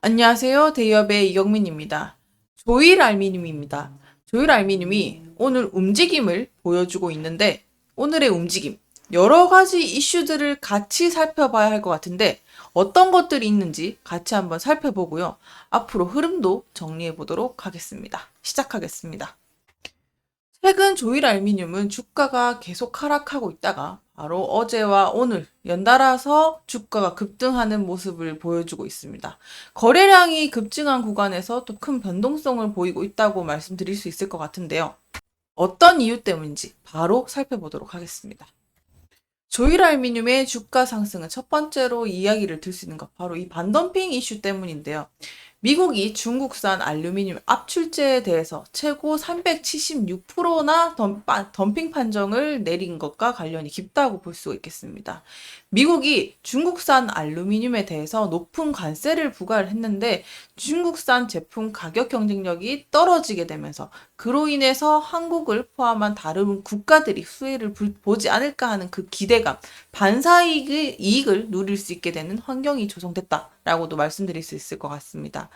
안녕하세요. 대기업의 이경민입니다. 조일 알미늄입니다. 조일 알미늄이 오늘 움직임을 보여주고 있는데 오늘의 움직임, 여러 가지 이슈들을 같이 살펴봐야 할 것 같은데 어떤 것들이 있는지 같이 한번 살펴보고요. 앞으로 흐름도 정리해 보도록 하겠습니다. 시작하겠습니다. 최근 조일 알미늄은 주가가 계속 하락하고 있다가 바로 어제와 오늘 연달아서 주가가 급등하는 모습을 보여주고 있습니다. 거래량이 급증한 구간에서 또 큰 변동성을 보이고 있다고 말씀드릴 수 있을 것 같은데요. 어떤 이유 때문인지 바로 살펴보도록 하겠습니다. 조일 알미늄의 주가 상승은 첫 번째로 이야기를 들 수 있는 것 바로 이 반덤핑 이슈 때문인데요. 미국이 중국산 알루미늄 압출제에 대해서 최고 376%나 덤핑 판정을 내린 것과 관련이 깊다고 볼 수 있겠습니다. 미국이 중국산 알루미늄에 대해서 높은 관세를 부과를 했는데 중국산 제품 가격 경쟁력이 떨어지게 되면서 그로 인해서 한국을 포함한 다른 국가들이 수혜를 보지 않을까 하는 그 기대감, 반사이익을 누릴 수 있게 되는 환경이 조성됐다라고도 말씀드릴 수 있을 것 같습니다.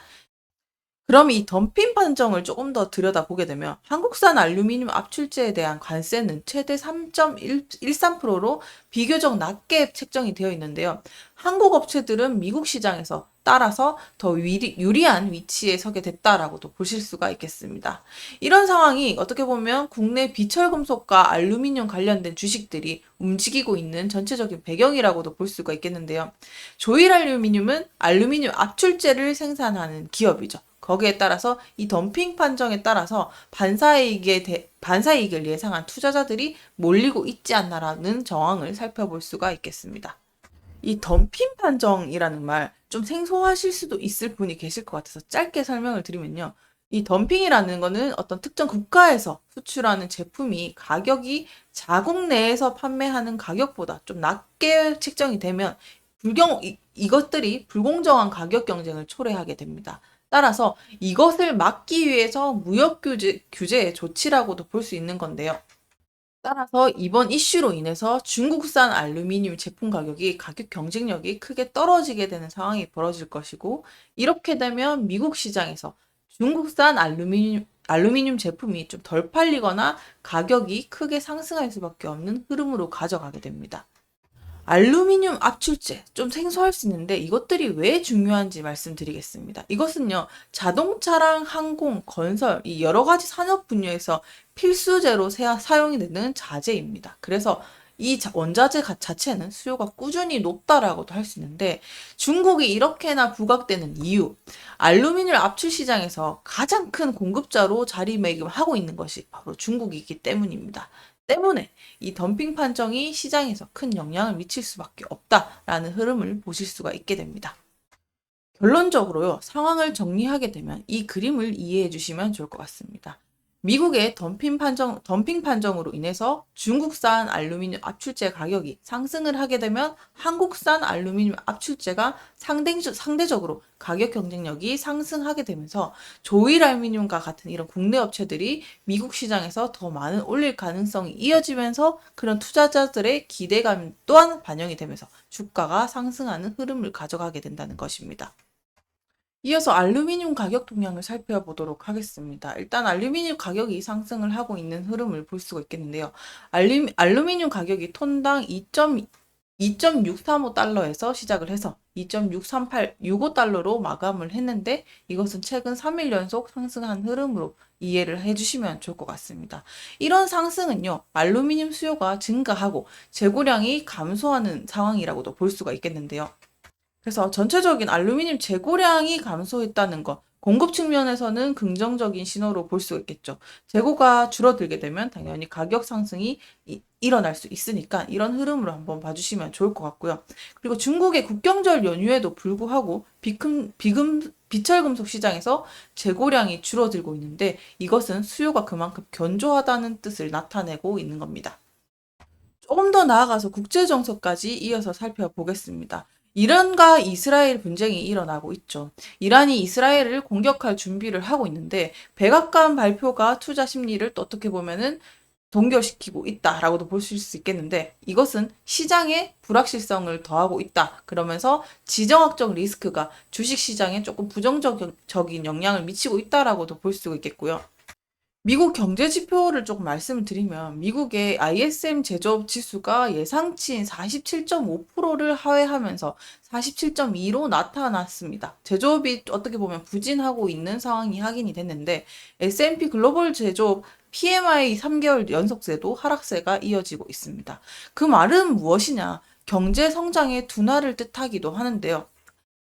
그럼 이 덤핑 판정을 조금 더 들여다보게 되면 한국산 알루미늄 압출제에 대한 관세는 최대 3.13%로 비교적 낮게 책정이 되어 있는데요. 한국 업체들은 미국 시장에서 따라서 더 유리한 위치에 서게 됐다라고도 보실 수가 있겠습니다. 이런 상황이 어떻게 보면 국내 비철금속과 알루미늄 관련된 주식들이 움직이고 있는 전체적인 배경이라고도 볼 수가 있겠는데요. 조일 알루미늄은 알루미늄 압출제를 생산하는 기업이죠. 거기에 따라서 이 덤핑 판정에 따라서 반사이익을 예상한 투자자들이 몰리고 있지 않나라는 정황을 살펴볼 수가 있겠습니다. 이 덤핑 판정이라는 말 좀 생소하실 수도 있을 분이 계실 것 같아서 짧게 설명을 드리면요. 이 덤핑이라는 거는 어떤 특정 국가에서 수출하는 제품이 가격이 자국 내에서 판매하는 가격보다 좀 낮게 책정이 되면 이것들이 불공정한 가격 경쟁을 초래하게 됩니다. 따라서 이것을 막기 위해서 규제의 조치라고도 볼 수 있는 건데요. 따라서 이번 이슈로 인해서 중국산 알루미늄 제품 가격 경쟁력이 크게 떨어지게 되는 상황이 벌어질 것이고, 이렇게 되면 미국 시장에서 중국산 알루미늄 제품이 좀 덜 팔리거나 가격이 크게 상승할 수밖에 없는 흐름으로 가져가게 됩니다. 알루미늄 압출제 좀 생소할 수 있는데 이것들이 왜 중요한지 말씀드리겠습니다. 이것은요, 자동차랑 항공, 건설 이 여러 가지 산업 분야에서 필수제로 사용이 되는 자재입니다. 그래서 이 원자재 자체는 수요가 꾸준히 높다라고도 할 수 있는데 중국이 이렇게나 부각되는 이유, 알루미늄 압출 시장에서 가장 큰 공급자로 자리매김하고 있는 것이 바로 중국이기 때문입니다. 때문에 이 덤핑 판정이 시장에서 큰 영향을 미칠 수밖에 없다라는 흐름을 보실 수가 있게 됩니다. 결론적으로요, 상황을 정리하게 되면 이 그림을 이해해 주시면 좋을 것 같습니다. 미국의 덤핑 판정으로 인해서 중국산 알루미늄 압출제 가격이 상승을 하게 되면 한국산 알루미늄 압출제가 상대적으로 가격 경쟁력이 상승하게 되면서 조일 알루미늄과 같은 이런 국내 업체들이 미국 시장에서 더 많은 올릴 가능성이 이어지면서 그런 투자자들의 기대감 또한 반영이 되면서 주가가 상승하는 흐름을 가져가게 된다는 것입니다. 이어서 알루미늄 가격 동향을 살펴보도록 하겠습니다. 일단 알루미늄 가격이 상승을 하고 있는 흐름을 볼 수가 있겠는데요. 알루미늄 가격이 톤당 2.635달러에서 시작을 해서 2.63865달러로 마감을 했는데 이것은 최근 3일 연속 상승한 흐름으로 이해를 해주시면 좋을 것 같습니다. 이런 상승은요, 알루미늄 수요가 증가하고 재고량이 감소하는 상황이라고도 볼 수가 있겠는데요. 그래서 전체적인 알루미늄 재고량이 감소했다는 것, 공급 측면에서는 긍정적인 신호로 볼 수 있겠죠. 재고가 줄어들게 되면 당연히 가격 상승이 일어날 수 있으니까 이런 흐름으로 한번 봐주시면 좋을 것 같고요. 그리고 중국의 국경절 연휴에도 불구하고 비철금속 시장에서 재고량이 줄어들고 있는데 이것은 수요가 그만큼 견조하다는 뜻을 나타내고 있는 겁니다. 조금 더 나아가서 국제정세까지 이어서 살펴보겠습니다. 이란과 이스라엘 분쟁이 일어나고 있죠. 이란이 이스라엘을 공격할 준비를 하고 있는데 백악관 발표가 투자 심리를 또 어떻게 보면은 동결시키고 있다라고도 볼 수 있겠는데 이것은 시장에 불확실성을 더하고 있다. 그러면서 지정학적 리스크가 주식시장에 조금 부정적인 영향을 미치고 있다라고도 볼 수가 있겠고요. 미국 경제 지표를 조금 말씀을 드리면 미국의 ISM 제조업 지수가 예상치인 47.5%를 하회하면서 47.2로 나타났습니다. 제조업이 어떻게 보면 부진하고 있는 상황이 확인이 됐는데 S&P 글로벌 제조업 PMI 3개월 연속세도 하락세가 이어지고 있습니다. 그 말은 무엇이냐? 경제 성장의 둔화를 뜻하기도 하는데요.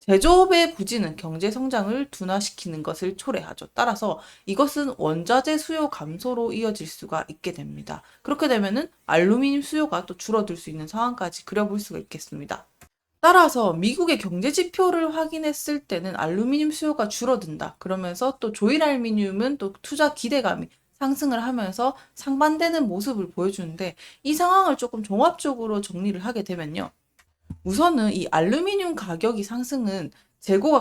제조업의 부진은 경제 성장을 둔화시키는 것을 초래하죠. 따라서 이것은 원자재 수요 감소로 이어질 수가 있게 됩니다. 그렇게 되면은 알루미늄 수요가 또 줄어들 수 있는 상황까지 그려볼 수가 있겠습니다. 따라서 미국의 경제 지표를 확인했을 때는 알루미늄 수요가 줄어든다. 그러면서 또 조일 알루미늄은 또 투자 기대감이 상승을 하면서 상반되는 모습을 보여주는데 이 상황을 조금 종합적으로 정리를 하게 되면요. 우선은 이 알루미늄 가격이 상승은 재고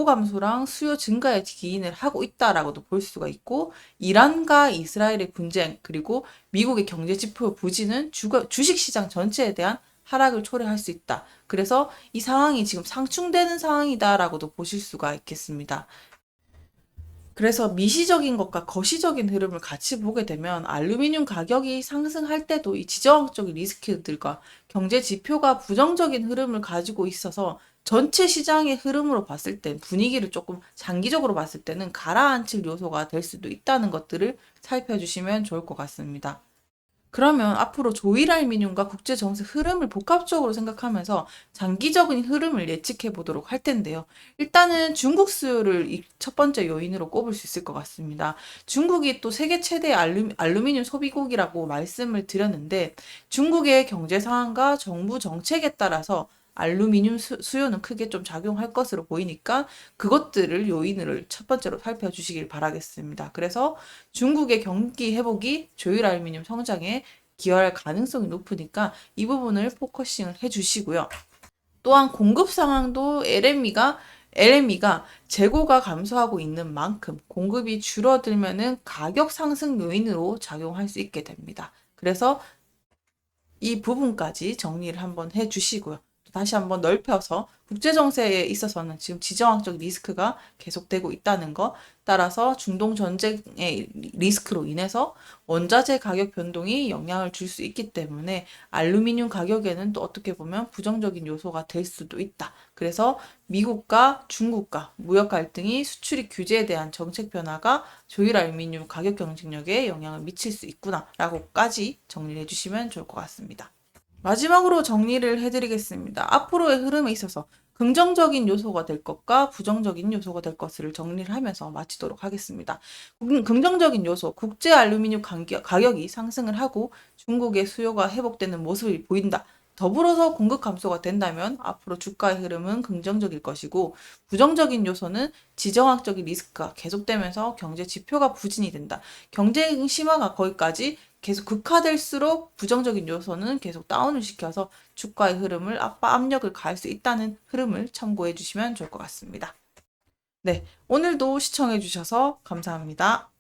감소랑 수요 증가에 기인을 하고 있다라고도 볼 수가 있고, 이란과 이스라엘의 분쟁, 그리고 미국의 경제 지표 부진은 주식 시장 전체에 대한 하락을 초래할 수 있다. 그래서 이 상황이 지금 상충되는 상황이다라고도 보실 수가 있겠습니다. 그래서 미시적인 것과 거시적인 흐름을 같이 보게 되면 알루미늄 가격이 상승할 때도 이 지정학적인 리스크들과 경제 지표가 부정적인 흐름을 가지고 있어서 전체 시장의 흐름으로 봤을 땐 분위기를 조금 장기적으로 봤을 때는 가라앉힐 요소가 될 수도 있다는 것들을 살펴주시면 좋을 것 같습니다. 그러면 앞으로 조일 알미늄과 국제 정세 흐름을 복합적으로 생각하면서 장기적인 흐름을 예측해 보도록 할 텐데요. 일단은 중국 수요를 이 첫 번째 요인으로 꼽을 수 있을 것 같습니다. 중국이 또 세계 최대 알루미늄 소비국이라고 말씀을 드렸는데 중국의 경제 상황과 정부 정책에 따라서 알루미늄 수요는 크게 좀 작용할 것으로 보이니까 그것들을 요인을 첫 번째로 살펴주시길 바라겠습니다. 그래서 중국의 경기 회복이 조일 알루미늄 성장에 기여할 가능성이 높으니까 이 부분을 포커싱을 해주시고요. 또한 공급 상황도 LME가 재고가 감소하고 있는 만큼 공급이 줄어들면은 가격 상승 요인으로 작용할 수 있게 됩니다. 그래서 이 부분까지 정리를 한번 해주시고요. 다시 한번 넓혀서 국제 정세에 있어서는 지금 지정학적 리스크가 계속되고 있다는 것, 따라서 중동 전쟁의 리스크로 인해서 원자재 가격 변동이 영향을 줄 수 있기 때문에 알루미늄 가격에는 또 어떻게 보면 부정적인 요소가 될 수도 있다. 그래서 미국과 중국과 무역 갈등이 수출입 규제에 대한 정책 변화가 조일 알루미늄 가격 경쟁력에 영향을 미칠 수 있구나라고까지 정리를 해주시면 좋을 것 같습니다. 마지막으로 정리를 해드리겠습니다. 앞으로의 흐름에 있어서 긍정적인 요소가 될 것과 부정적인 요소가 될 것을 정리를 하면서 마치도록 하겠습니다. 긍정적인 요소, 국제 알루미늄 가격이 상승을 하고 중국의 수요가 회복되는 모습이 보인다. 더불어서 공급 감소가 된다면 앞으로 주가의 흐름은 긍정적일 것이고 부정적인 요소는 지정학적인 리스크가 계속되면서 경제 지표가 부진이 된다. 경쟁 심화가 거기까지 계속 극화될수록 부정적인 요소는 계속 다운을 시켜서 주가의 흐름을 압력을 가할 수 있다는 흐름을 참고해 주시면 좋을 것 같습니다. 네, 오늘도 시청해 주셔서 감사합니다.